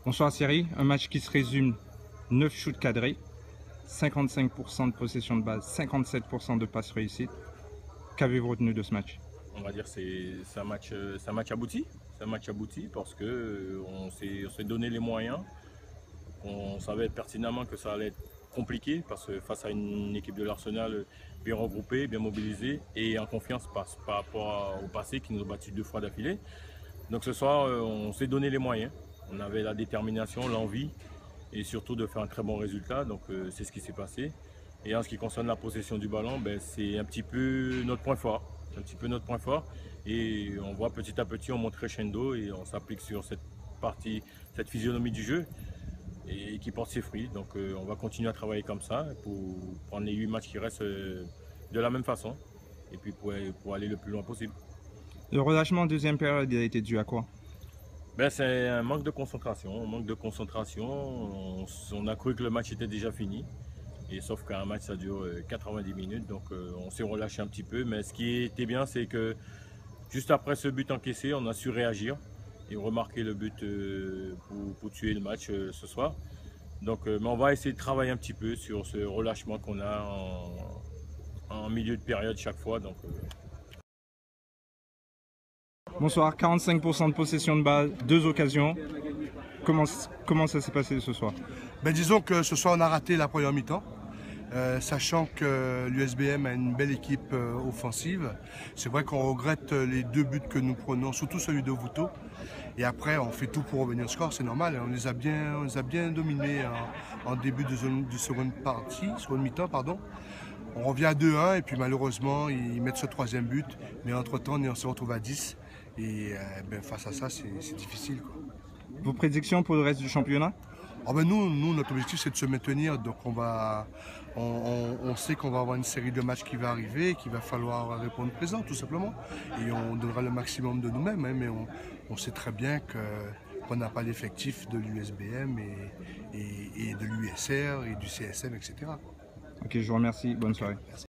Bonsoir Thierry, un match qui se résume 9 shoots cadrés, 55% de possession de balle, 57% de passes réussites. Qu'avez-vous retenu de ce match? On va dire que c'est un match abouti. C'est un match abouti parce qu'on s'est donné les moyens. On savait pertinemment que ça allait être compliqué parce que face à une équipe de l'Arsenal bien regroupée, bien mobilisée et en confiance par rapport au passé qui nous a battu 2 fois d'affilée. Donc ce soir, on s'est donné les moyens. On avait la détermination, l'envie et surtout de faire un très bon résultat. Donc c'est ce qui s'est passé. Et en ce qui concerne la possession du ballon, c'est un petit peu notre point fort. C'est un petit peu notre point fort. Et on voit petit à petit, on monte crescendo et on s'applique sur cette partie, cette physionomie du jeu et qui porte ses fruits. Donc on va continuer à travailler comme ça pour prendre les 8 matchs qui restent de la même façon. Et puis pour aller le plus loin possible. Le relâchement en deuxième période a été dû à quoi? C'est un manque de concentration. On a cru que le match était déjà fini. Et sauf qu'un match, ça dure 90 minutes. Donc on s'est relâché un petit peu. Mais ce qui était bien, c'est que juste après ce but encaissé, on a su réagir et remarquer le but pour tuer le match ce soir. Donc, mais on va essayer de travailler un petit peu sur ce relâchement qu'on a en milieu de période chaque fois. Donc, Bonsoir, 45% de possession de balle, 2 occasions. Comment ça s'est passé ce soir? Disons que ce soir on a raté la première mi-temps, sachant que l'USBM a une belle équipe offensive. C'est vrai qu'on regrette les 2 buts que nous prenons, surtout celui de Vuto. Et après on fait tout pour revenir au score, c'est normal. On les a bien dominés en début de seconde mi-temps. On revient à 2-1 et puis malheureusement ils mettent ce 3e but. Mais entre-temps on se retrouve à 10 et face à ça c'est difficile, quoi. Vos prédictions pour le reste du championnat? Nous, notre objectif c'est de se maintenir, donc on sait qu'on va avoir une série de matchs qui va arriver, qu'il va falloir répondre présent tout simplement. Et on donnera le maximum de nous-mêmes, hein, mais on sait très bien qu'on n'a pas l'effectif de l'USBM et de l'USR et du CSM, etc. Ok, je vous remercie, bonne soirée. Merci.